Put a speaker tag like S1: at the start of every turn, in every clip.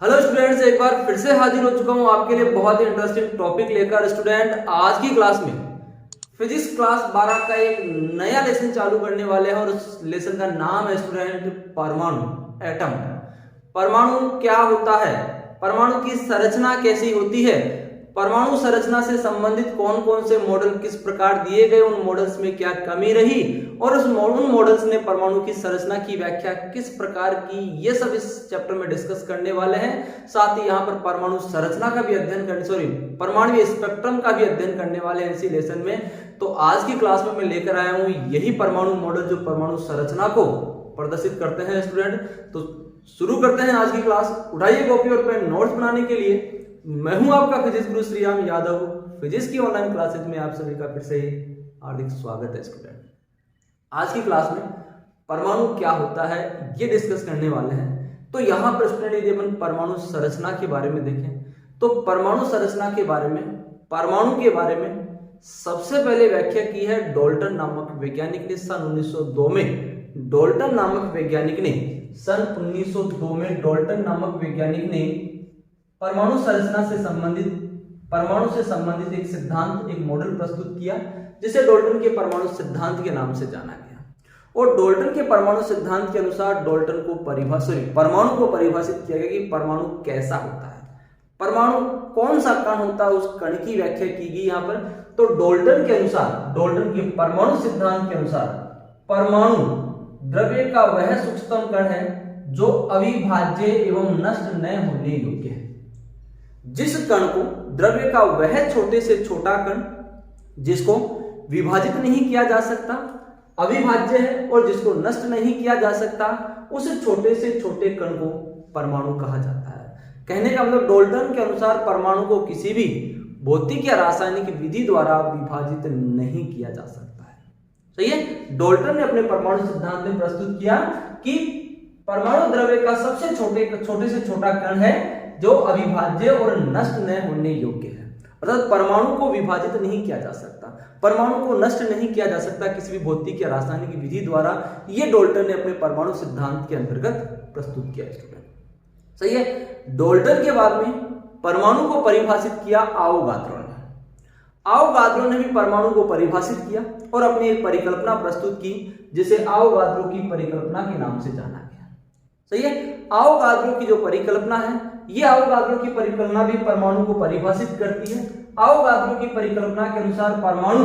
S1: Hello students, एक बार फिर से हाजिर हो चुका हूं आपके लिए बहुत ही इंटरेस्टिंग टॉपिक लेकर। स्टूडेंट, आज की क्लास में फिजिक्स क्लास 12 का एक नया लेसन चालू करने वाले हैं और उस लेसन का नाम है स्टूडेंट परमाणु, एटम। परमाणु क्या होता है, परमाणु की संरचना कैसी होती है, परमाणु संरचना से संबंधित कौन कौन से मॉडल किस प्रकार दिए गए, उन मॉडल्स में क्या कमी रही और उन मॉडल्स ने परमाणु की संरचना की व्याख्या किस प्रकार की, ये सब इस चैप्टर में डिस्कस करने वाले हैं। साथ ही यहाँ पर परमाणु संरचना का भी अध्ययन करने परमाणु स्पेक्ट्रम का भी अध्ययन करने वाले हैं इसी लेसन में। तो आज की क्लास में मैं लेकर आया हूँ यही परमाणु मॉडल जो परमाणु संरचना को प्रदर्शित करते हैं। स्टूडेंट, तो शुरू करते हैं आज की क्लास। उठाइए कॉपी और पेन, नोट्स बनाने के लिए। मैं हूं आपका फिजिक्स गुरु श्रीराम यादव। फिजिक्स की ऑनलाइन क्लासेज में आप सभी का फिर से हार्दिक स्वागत है। स्टूडेंट, आज की क्लास में परमाणु क्या होता है ये डिस्कस करने वाले हैं। तो यहां पर स्टूडेंट यदि अपन परमाणु संरचना के बारे में देखें तो परमाणु संरचना के बारे में, परमाणु के बारे में सबसे पहले व्याख्या की है डाल्टन नामक वैज्ञानिक ने सन 1902 में। डाल्टन नामक वैज्ञानिक ने सन 1902 में डाल्टन नामक वैज्ञानिक ने परमाणु संरचना से संबंधित, परमाणु से संबंधित एक सिद्धांत, एक मॉडल प्रस्तुत किया जिसे डाल्टन के परमाणु सिद्धांत के नाम से जाना गया। और डाल्टन के परमाणु सिद्धांत के अनुसार डाल्टन को परमाणु को परिभाषित किया गया कि परमाणु कैसा होता है, परमाणु कौन सा कण होता है, उस कण की व्याख्या की गई यहाँ पर। तो डाल्टन के अनुसार, डाल्टन के परमाणु सिद्धांत के अनुसार परमाणु द्रव्य का वह सूक्ष्मतम कण है जो अविभाज्य एवं नष्ट न होने योग्य है। जिस कण को, द्रव्य का वह छोटे से छोटा कण जिसको विभाजित नहीं किया जा सकता, अविभाज्य है और जिसको नष्ट नहीं किया जा सकता, उस छोटे से छोटे कण को परमाणु कहा जाता है। कहने का मतलब डाल्टन के अनुसार परमाणु को किसी भी भौतिक या रासायनिक विधि द्वारा विभाजित नहीं किया जा सकता है। सही है। डाल्टन ने अपने परमाणु सिद्धांत में प्रस्तुत किया कि परमाणु द्रव्य का सबसे छोटे से छोटा कण है जो अविभाज्य और नष्ट न होने योग्य है। अर्थात परमाणु को विभाजित नहीं किया जा सकता, परमाणु को नष्ट नहीं किया जा सकता किसी भी भौतिक या रासायनिक विधि द्वारा। ये डाल्टन ने अपने परमाणु सिद्धांत के अंतर्गत प्रस्तुत किया। स्टूडेंट, सही है। डाल्टन के बाद में परमाणु को परिभाषित किया आवोगाद्रो ने। आवोगाद्रो ने भी परमाणु को परिभाषित किया और अपनी एक परिकल्पना प्रस्तुत की जिसे आवोगाद्रो की परिकल्पना के नाम से जाना गया। सही है। आवोगाद्रो की जो परिकल्पना है, ये आवोगाद्रो की परिकल्पना भी परमाणु को परिभाषित करती है। आवोगाद्रो की परिकल्पना के अनुसार परमाणु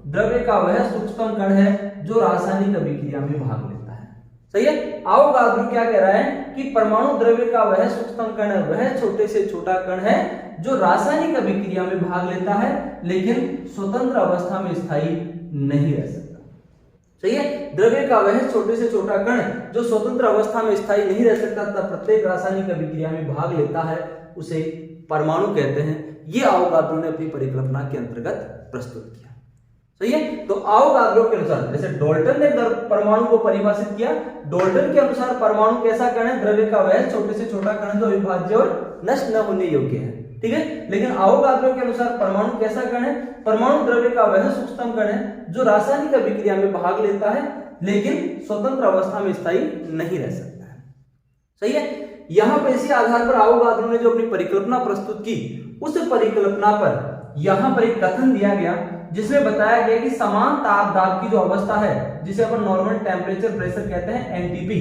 S1: द्रव्य का वह सूक्ष्मतम कण है जो रासायनिक अभिक्रिया में भाग लेता है। सही है। आवोगाद्रो क्या कह रहा है कि परमाणु द्रव्य का वह सूक्ष्मतम कण है, वह छोटे से छोटा कण है जो रासायनिक अभिक्रिया में भाग लेता है लेकिन स्वतंत्र अवस्था में स्थायी नहीं रह सकता। सही है। द्रव्य का वह छोटे से छोटा कण जो स्वतंत्र अवस्था में स्थायी नहीं रह सकता तथा प्रत्येक रासायनिक अभिक्रिया में भाग लेता है उसे परमाणु कहते हैं। ये आवोगाद्रो ने अपनी परिकल्पना के अंतर्गत प्रस्तुत किया। सही है। तो आवोगाद्रो के अनुसार, जैसे डाल्टन ने परमाणु को परिभाषित किया, डाल्टन के अनुसार परमाणु कैसा कण है, द्रव्य का वह छोटे से छोटा कण जो अविभाज्य और नष्ट न होने योग्य है। ठीक है। लेकिन आवोगाद्रो के अनुसार परमाणु कैसा कण है, परमाणु द्रव्य का वह सूक्ष्मतम कण है जो रासायनिक अभिक्रिया में भाग लेता है लेकिन स्वतंत्र अवस्था में स्थायी नहीं रह सकता है। सही है। यहां पर इसी आधार पर आवोगाद्रो ने जो अपनी परिकल्पना प्रस्तुत की, उस परिकल्पना पर यहां पर एक कथन दिया गया जिसमें बताया गया कि समान ताप दाब की जो अवस्था है, जिसे अपन नॉर्मल टेम्परेचर प्रेशर कहते हैं, एनटीपी,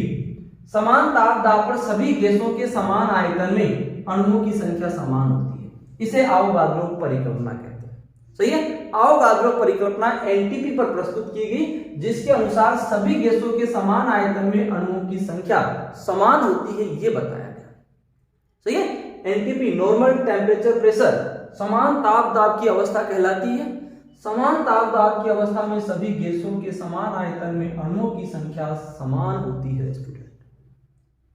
S1: समान ताप दाब पर सभी गैसों के समान आयतन में अणुओं की संख्या समान होती है। इसे आवोगाद्रो परिकल्पना कहते हैं। सही है। आवोगाद्रो परिकल्पना एनटीपी पर प्रस्तुत की गई जिसके अनुसार सभी गैसों के समान आयतन में अणुओं की संख्या समान होती है, ये बताया गया। सही है। एनटीपी, नॉर्मल टेम्परेचर प्रेशर, समान ताप दाब की अवस्था कहलाती है। समान ताप दाब की अवस्था में सभी गैसों के समान आयतन में अणुओं की संख्या समान होती है। स्टूडेंट,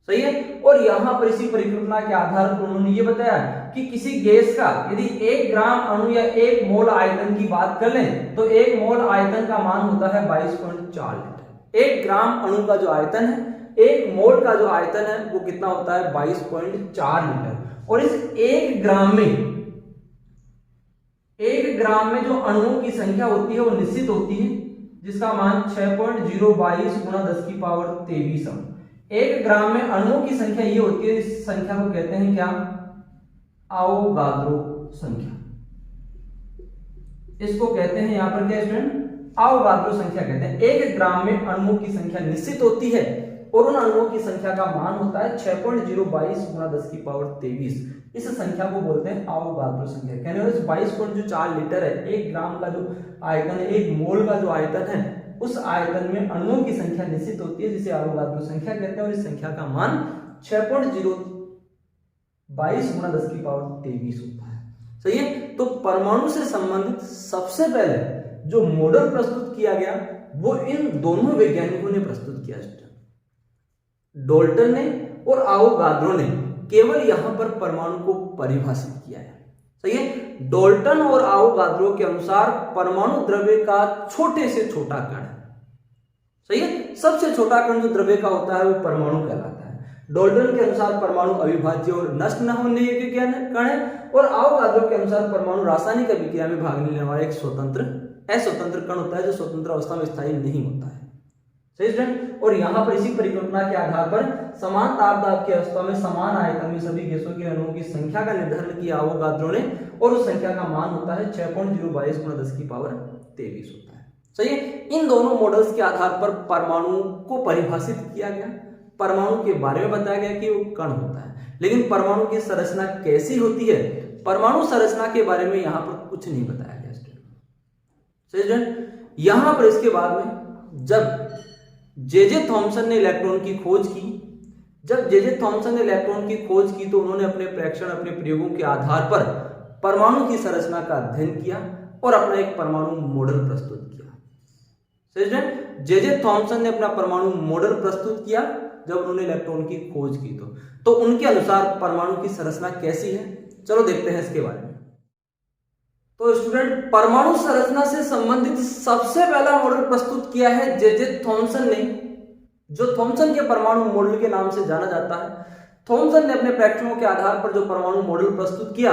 S1: सही है। और यहां पर इसी परिकल्पना के आधार पर उन्होंने ये बताया कि किसी गैस का यदि 1 ग्राम अणु या 1 मोल आयतन की बात कर लें तो 1 मोल आयतन का मान होता है 22.4 लीटर। 1 ग्राम अणु का जो आयतन है, 1 मोल का जो आयतन है वो कितना होता है, 22.4 लीटर। और इस 1 ग्राम में जो अणुओं की संख्या होती है वो निश्चित होती है जिसका मान 6.022 × 10 की पावर 23 अणु। 1 ग्राम में अणुओं की संख्या ये होती है, इस संख्या को कहते हैं क्या, अवोगाद्रो संख्या। इसको कहते हैं यहाँ पर क्या स्टूडेंट, अवोगाद्रो संख्या कहते हैं। 1 ग्राम में अणुओं की संख्या निश्चित होती है और उन अणुओं की संख्या का मान होता है 6.022 गुणा 10 की पावर 23। इस संख्या को बोलते हैं अवोगाद्रो संख्या। कहने वाले 22.4 लीटर है, 1 ग्राम का जो आयतन है, 1 मोल का जो आयतन है, उस आयतन में अणुओं की संख्या निश्चित होती है जिसे अवोगाद्रो संख्या कहते हैं और इस संख्या का मान 6.022 गुणा 10 की पावर 23 होता है। सही है। तो परमाणु से संबंधित सबसे पहले जो मॉडल प्रस्तुत किया गया वो इन दोनों वैज्ञानिकों ने प्रस्तुत किया, डाल्टन ने और अवोगाद्रो ने केवल यहां पर परमाणु को परिभाषित किया है। सही है। डाल्टन और अवोगाद्रो के अनुसार परमाणु द्रव्य का छोटे से छोटा कण है। सही है। सबसे छोटा कण जो द्रव्य का होता है वो परमाणु कहलाता है। डाल्टन के अनुसार परमाणु अविभाज्य और नष्ट न होने योग्य कण है और अवोगाद्रो के अनुसार परमाणु रासायनिक अभिक्रिया में भाग लेने वाला एक अस्वतंत्र कण होता है जो स्वतंत्र अवस्था में स्थायी नहीं होता है। सही स्टूडेंट। और यहाँ पर इसी परिकल्पना के आधार पर समान तापदाब की अवस्था में समान आयतन में सभी गैसों के अणुओं की संख्या का निर्धारण किया अवोगाद्रो ने और उस संख्या का मान होता है 6.022 गुणा 10 की पावर 23 होता है। सही है। इन दोनों मॉडल्स के आधार पर परमाणु को परिभाषित किया गया, परमाणु के बारे में बताया गया कि वो कण होता है, लेकिन परमाणु की संरचना कैसी होती है, परमाणु संरचना के बारे में यहाँ पर कुछ नहीं बताया गया। सही स्टूडेंट। यहाँ पर इसके बाद में जब जे थॉमसन ने इलेक्ट्रॉन की खोज की, तो उन्होंने अपने प्रेक्षण, अपने प्रयोगों के आधार पर परमाणु की संरचना का अध्ययन किया और अपना एक परमाणु मॉडल प्रस्तुत किया। सही स्टूडेंट। जे थॉमसन ने अपना परमाणु मॉडल प्रस्तुत किया जब उन्होंने इलेक्ट्रॉन की खोज की तो उनके अनुसार परमाणु की संरचना कैसी है, चलो देखते हैं इसके बारे में। तो स्टूडेंट, परमाणु संरचना से संबंधित सबसे पहला मॉडल प्रस्तुत किया है जे थॉमसन ने, जो थॉमसन के परमाणु मॉडल के नाम से जाना जाता है। थॉमसन ने अपने प्रेक्षणों के आधार पर जो परमाणु मॉडल प्रस्तुत किया,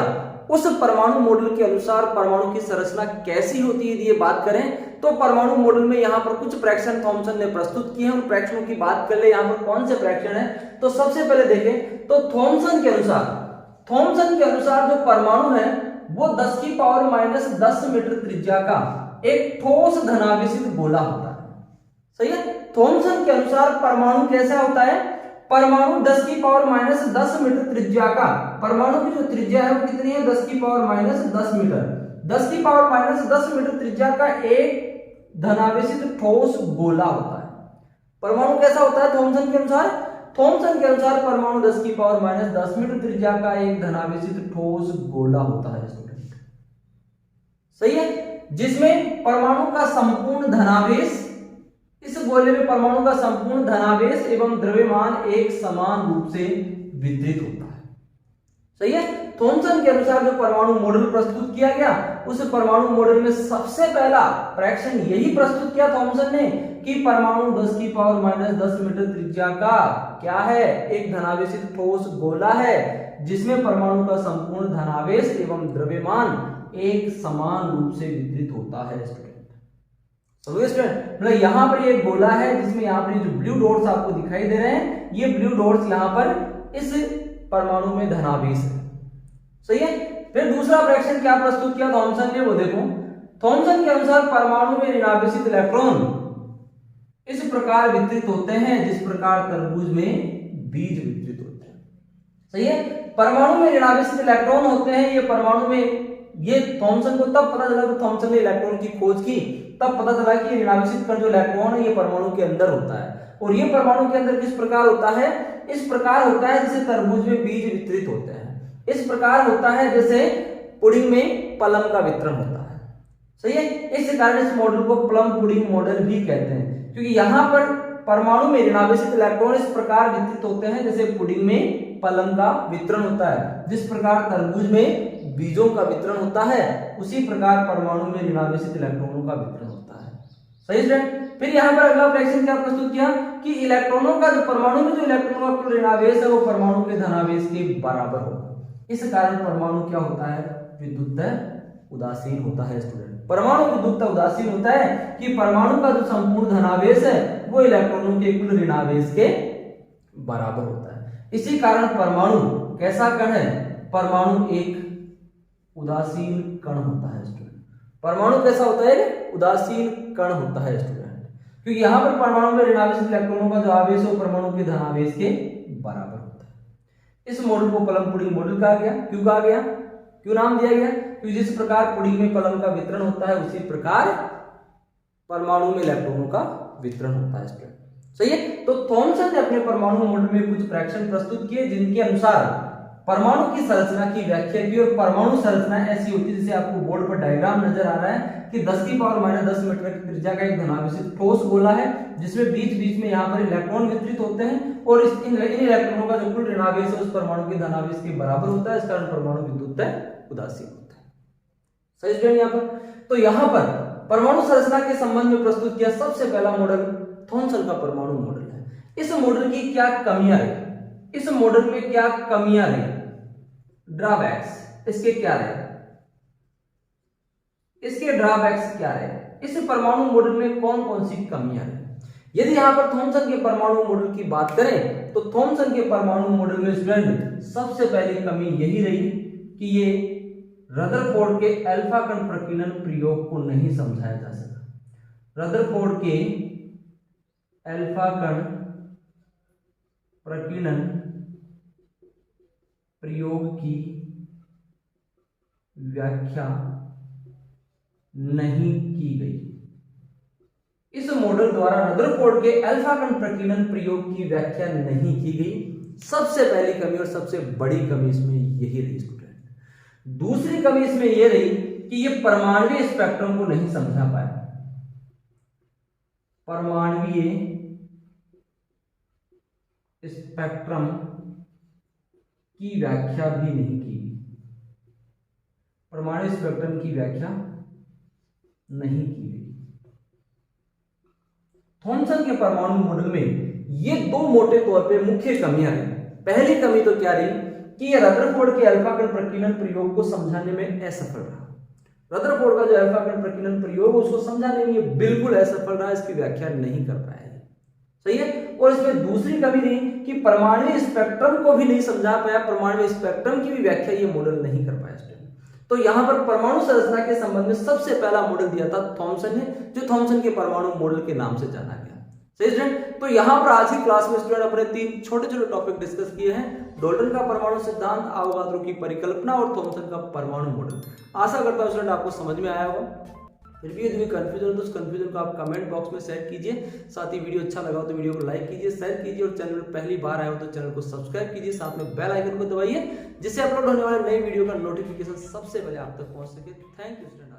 S1: उस परमाणु मॉडल के अनुसार परमाणु की संरचना कैसी होती है, ये बात करें तो परमाणु मॉडल में यहाँ पर कुछ प्रेक्षण थॉमसन ने प्रस्तुत किए हैं। उन प्रेक्षणों की बात कर ले, यहाँ पर कौन से प्रेक्षण है, तो सबसे पहले देखें तो थॉमसन के अनुसार जो परमाणु है वो 10 की पावर -10 मीटर त्रिज्या का एक ठोस धनावेशित गोला होता है। सही है। थॉमसन के अनुसार परमाणु कैसा होता है, परमाणु 10 की पावर -10 मीटर त्रिज्या का, परमाणु की जो त्रिज्या है वो कितनी है, 10 की पावर -10 मीटर, 10 की पावर -10 मीटर त्रिज्या का एक धनावेशित ठोस गोला होता है। परमाणु कैसा होता है थॉमसन के अनुसार, परमाणु 10 की पावर -10 मीटर त्रिज्या का एक धनावेशित ठोस गोला होता है स्टूडेंट। सही है। जिसमें परमाणु का संपूर्ण धनावेश, इस गोले में परमाणु का संपूर्ण धनावेश एवं द्रव्यमान एक समान रूप से वितरित होता है। सही है। थॉमसन के अनुसार जो परमाणु मॉडल प्रस्तुत किया गया, उस परमाणु मॉडल में सबसे पहला प्रेक्षण यही प्रस्तुत किया थॉमसन ने कि परमाणु 10 की पावर -10 मीटर त्रिज्या का क्या है, एक धनावेशित ठोस गोला है जिसमें परमाणु का संपूर्ण धनावेश एवं द्रव्यमान एक समान रूप से वितरित होता है स्टूडेंट। मतलब यहाँ पर ये गोला है जिसमें यहाँ पर जो ब्लू डॉट्स आपको दिखाई दे रहे हैं, ये ब्लू डॉट्स यहाँ पर इस परमाणु में धनावेश है। सही है। फिर दूसरा प्रेक्षण क्या प्रस्तुत किया थॉमसन ने, वो देखो। थॉमसन के अनुसार परमाणु में ऋणावेशित इलेक्ट्रॉन इस प्रकार वितरित होते हैं जिस प्रकार तरबूज में बीज वितरित होते हैं। सही है। परमाणु में ऋणावेशित इलेक्ट्रॉन होते हैं, ये परमाणु में, ये थॉमसन को तब पता चला, तो थॉमसन ने इलेक्ट्रॉन की खोज की, तब पता चला कि ऋणावेशित कण जो इलेक्ट्रॉन है ये परमाणु के अंदर होता है। और ये परमाणु के अंदर किस प्रकार होता है, इस प्रकार होता है जैसे तरबूज में बीज वितरित होते हैं, इस प्रकार होता है जैसे पुडिंग में प्लम का वितरण होता है। सही है। इस कारण इस मॉडल को प्लम पुडिंग मॉडल भी कहते हैं, क्योंकि यहाँ पर परमाणु में ऋणावेशित इलेक्ट्रॉन इस प्रकार वितरित होते हैं जैसे पुडिंग में प्लम का वितरण होता है। जिस प्रकार तरबूज में बीजों का वितरण होता है, उसी प्रकार परमाणु में ऋणावेशित इलेक्ट्रॉनों का वितरण होता है। सही स्टूडेंट। फिर यहाँ पर अगला प्रेक्षण क्या प्रस्तुत किया कि इलेक्ट्रॉनों का जो परमाणु में जो इलेक्ट्रॉनों का कुल ऋणावेश है वो परमाणु के धनावेश के बराबर होगा। इस कारण परमाणु क्या होता है, विद्युत उदासीन होता है स्टूडेंट। परमाणु विद्युत उदासीन होता है कि परमाणु का जो संपूर्ण धनावेश है वो इलेक्ट्रॉनों के कुल ऋणावेश के बराबर होता है। इसी कारण परमाणु कैसा कण है? परमाणु एक उदासीन कण होता है स्टूडेंट। परमाणु कैसा होता है? उदासीन कण होता है स्टूडेंट, क्योंकि यहाँ पर परमाणु में ऋणावेश इलेक्ट्रॉनों का जो आवेश है वो परमाणु के धनावेश के बराबर होता है। इस मॉडल को पलम पुडिंग मॉडल कहा गया। क्यों कहा गया? क्यों नाम दिया गया? क्योंकि जिस प्रकार पुडिंग में पलम का वितरण होता है उसी प्रकार परमाणु में इलेक्ट्रॉनों का वितरण होता है स्टूडेंट। सही है। तो थॉमसन ने अपने परमाणु मॉडल में कुछ प्रेक्षण प्रस्तुत किए जिनके अनुसार परमाणु की संरचना की व्याख्या की, और परमाणु संरचना ऐसी होती है, जैसे आपको बोर्ड पर डायग्राम नजर आ रहा है कि 10 की पावर -10 मीटर की त्रिज्या का एक धनावेशित ठोस गोला है जिसमें बीच बीच में यहाँ पर इलेक्ट्रॉन वितरित होते हैं, और इन इलेक्ट्रॉनों का जो कुल ऋणावेश है उस परमाणु के धनावेश के बराबर होता है। इस कारण परमाणु विद्युतः उदासीन होता है। सही स्टूडेंट। यहाँ पर तो यहाँ पर परमाणु संरचना के संबंध में प्रस्तुत किया सबसे पहला मॉडल थॉमसन का परमाणु मॉडल है। इस मॉडल की क्या कमियां रही? इस मॉडल में क्या कमियां रही? ड्रॉबैक्स इसके क्या रहे? इसके ड्रॉबैक्स क्या रहे? इस परमाणु मॉडल में कौन कौन सी कमियां रही? यदि यहां पर थॉमसन के परमाणु मॉडल की बात करें तो थॉमसन के परमाणु मॉडल में स्टूडेंट सबसे पहली कमी यही रही कि ये रदरफोर्ड के अल्फा कण प्रकीर्णन प्रयोग को नहीं समझाया जा सका। रदरफोर्ड के अल्फा कण प्रकीर्णन प्रयोग की व्याख्या नहीं की गई। इस मॉडल द्वारा रदरफोर्ड के अल्फा कण प्रकीर्णन प्रयोग की व्याख्या नहीं की गई। सबसे पहली कमी और सबसे बड़ी कमी इसमें यही रही स्टूडेंट। दूसरी कमी इसमें यह रही कि ये परमाणुीय स्पेक्ट्रम को नहीं समझा पाया। परमाणुीय स्पेक्ट्रम की व्याख्या भी नहीं की। परमाणु स्पेक्ट्रम की व्याख्या नहीं की गई। थॉमसन के परमाणु मॉडल में ये दो मोटे तौर पे मुख्य कमियां रही। पहली कमी तो क्या रही कि ये रदरफोर्ड के अल्फा कण प्रकीर्णन प्रयोग को समझाने में असफल रहा। रदरफोर्ड का जो अल्फा कण प्रकीर्णन प्रयोग उसको समझाने में ये बिल्कुल असफल रहा, इसकी व्याख्या नहीं कर पाया। सही है। और इसमें दूसरी कमी रही कि परमाणु स्पेक्ट्रम को भी नहीं समझा पाया, परमाणु स्पेक्ट्रम की भी व्याख्या ये मॉडल नहीं कर पाया स्टूडेंट। तो यहां पर परमाणु संरचना के संबंध में सबसे पहला मॉडल दिया था थॉमसन ने, जो थॉमसन के परमाणु मॉडल के नाम से जाना गया। सही स्टूडेंट। तो यहां पर आज की क्लास में स्टूडेंट अपने 3 छोटे छोटे टॉपिक डिस्कस किए हैं। डॉल्टन का परमाणु सिद्धांत, आवोगाद्रो की परिकल्पना और थॉमसन का परमाणु मॉडल। आशा करता हूं स्टूडेंट आपको समझ में आया होगा। फिर भी यदि कंफ्यूजन हो तो उस कंफ्यूजन को आप कमेंट बॉक्स में शेयर कीजिए। साथ ही वीडियो अच्छा लगा हो तो वीडियो को लाइक कीजिए, शेयर कीजिए, और चैनल पर पहली बार आए हो तो चैनल को सब्सक्राइब कीजिए। साथ में बेल आइकन को दबाइए जिससे अपलोड होने वाले नई वीडियो का नोटिफिकेशन सबसे पहले आप तक पहुंच सके। Thank you student.